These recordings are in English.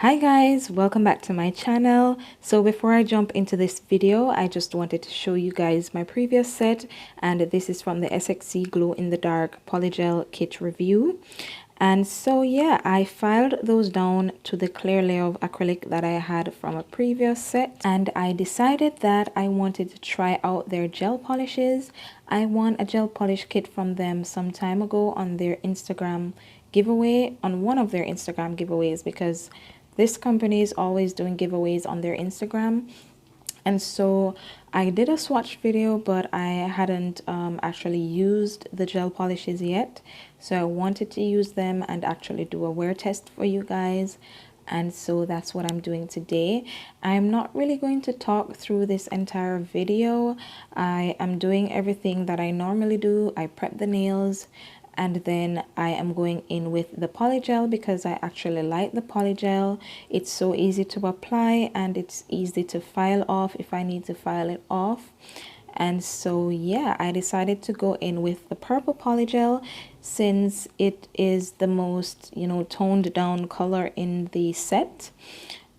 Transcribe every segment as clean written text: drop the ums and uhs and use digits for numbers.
Hi guys, welcome back to my channel. So before I jump into this video, I just wanted to show you guys my previous set, and this is from the SXC Glow in the Dark Polygel kit review. And so yeah, I filed those down to the clear layer of acrylic that I had from a previous set, and I decided that I wanted to try out their gel polishes. I won a gel polish kit from them some time ago on their Instagram giveaway, on one of their Instagram giveaways, because this company is always doing giveaways on their Instagram. And so I did a swatch video, but I hadn't actually used the gel polishes yet. So I wanted to use them and actually do a wear test for you guys. And so that's what I'm doing today. I'm not really going to talk through this entire video. I am doing everything that I normally do. I prep the nails, and then I am going in with the polygel because I actually like the polygel. It's so easy to apply and it's easy to file off if I need to file it off. And so yeah, I decided to go in with the purple polygel since it is the most, toned down color in the set.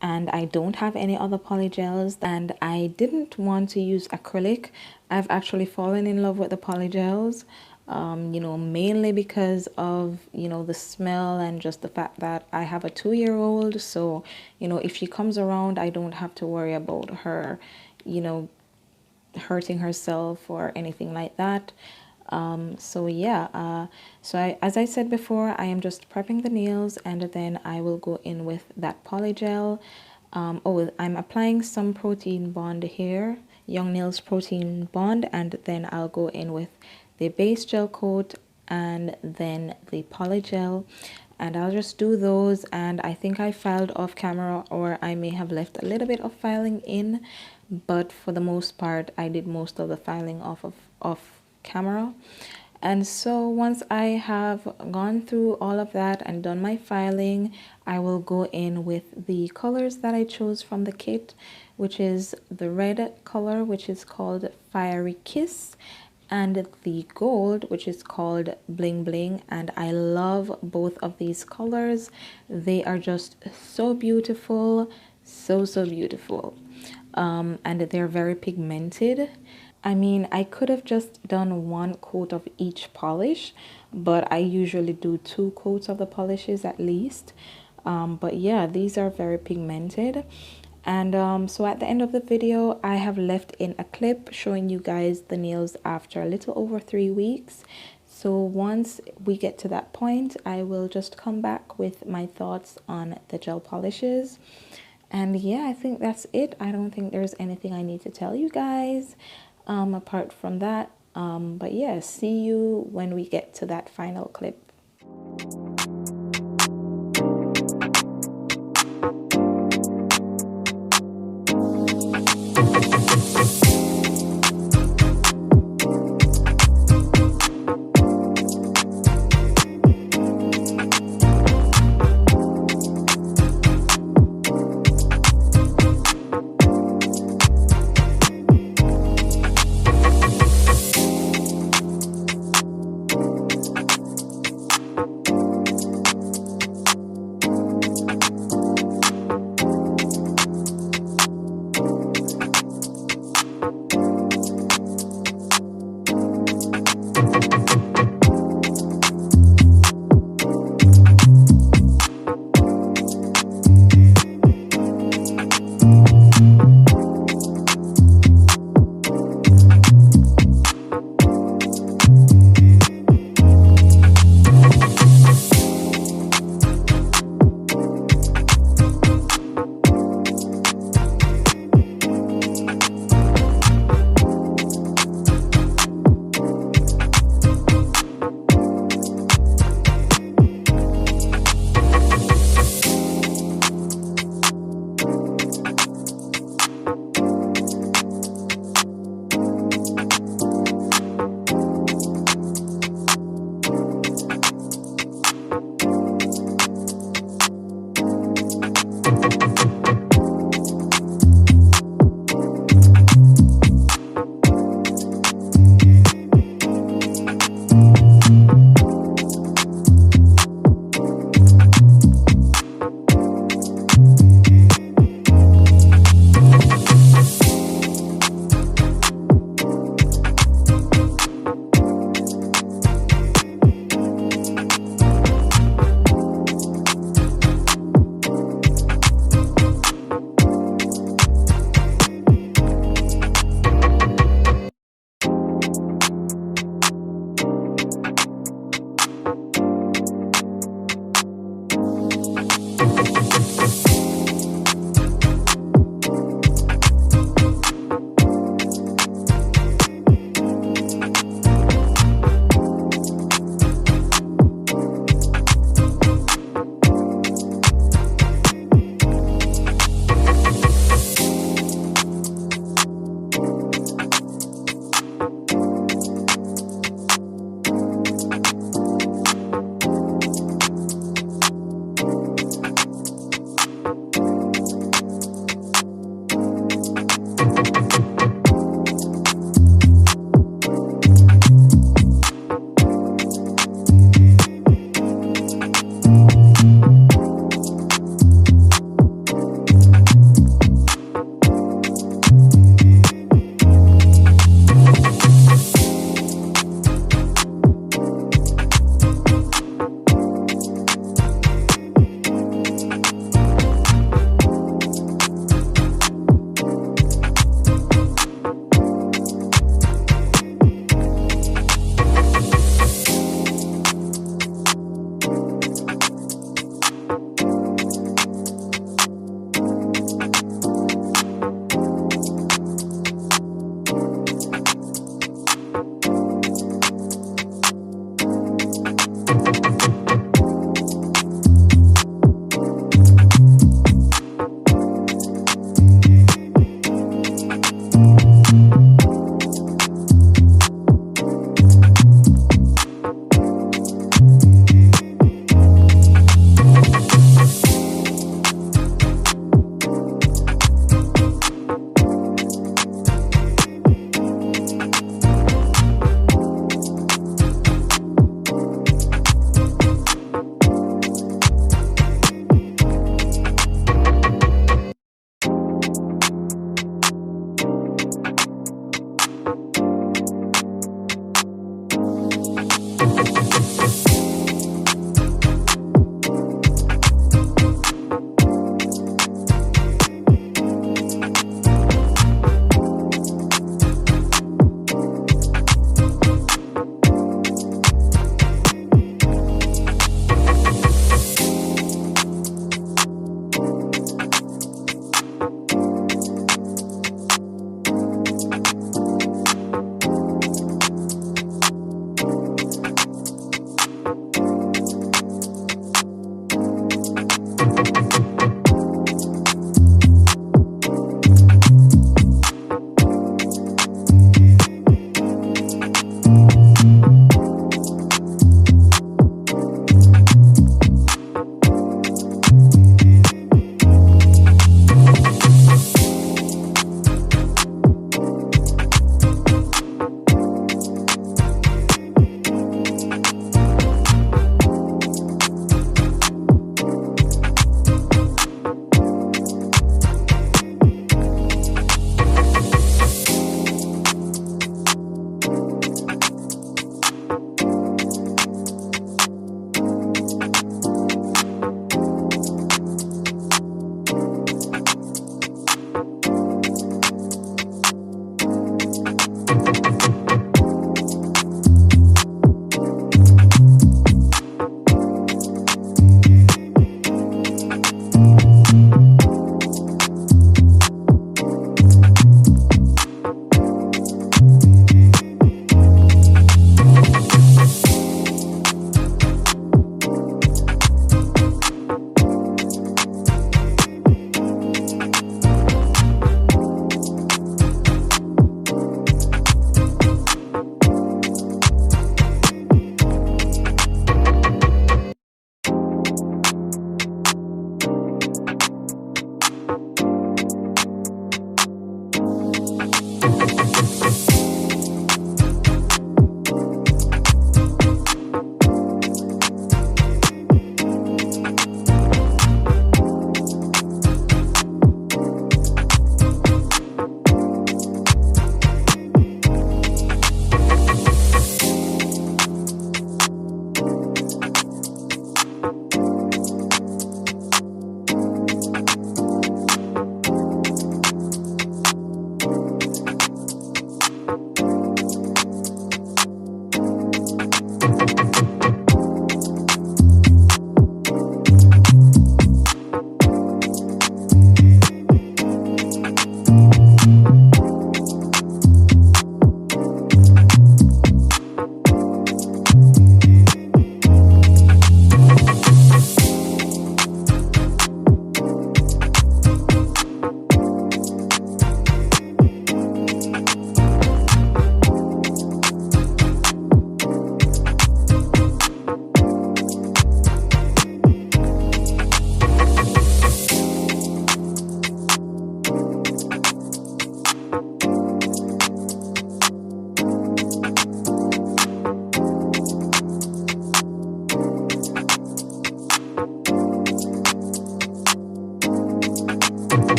And I don't have any other polygels, and I didn't want to use acrylic. I've actually fallen in love with the polygels. Mainly because of, the smell and just the fact that I have a 2-year-old. So, if she comes around, I don't have to worry about her, hurting herself or anything like that. So as I said before, I am just prepping the nails, and then I will go in with that polygel. I'm applying some protein bond here, Young Nails protein bond, and then I'll go in with the base gel coat and then the polygel, and I'll just do those. And I think I filed off camera, or I may have left a little bit of filing in, but for the most part I did most of the filing off camera. And so once I have gone through all of that and done my filing, I will go in with the colors that I chose from the kit, which is the red color, which is called Fiery Kiss, and the gold, which is called Bling Bling. And I love both of these colors. They are just so beautiful, so beautiful. And they're very pigmented. I mean, I could have just done one coat of each polish, but I usually do 2 coats of the polishes at least. But yeah, these are very pigmented. And so at the end of the video, I have left in a clip showing you guys the nails after a little over 3 weeks. So once we get to that point, I will just come back with my thoughts on the gel polishes. And yeah, I think that's it. I don't think there's anything I need to tell you guys apart from that. But yeah, see you when we get to that final clip.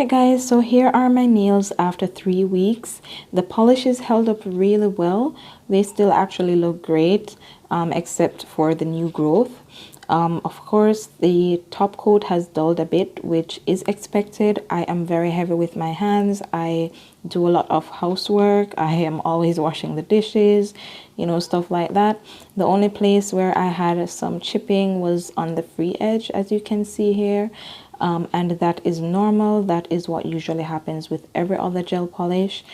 Alright guys, so here are my nails after 3 weeks. The polishes held up really well. They still actually look great, except for the new growth. Of course, the top coat has dulled a bit, which is expected. I am very heavy with my hands. I do a lot of housework. I am always washing the dishes, you know, stuff like that. The only place where I had some chipping was on the free edge, as you can see here. And that is normal. That is what usually happens with every other gel polish.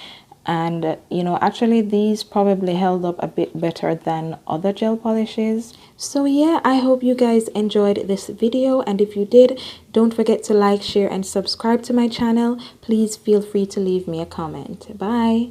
And you know, actually these probably held up a bit better than other gel polishes. So yeah, I hope you guys enjoyed this video, and if you did, don't forget to like, share and subscribe to my channel. Please feel free to leave me a comment. Bye.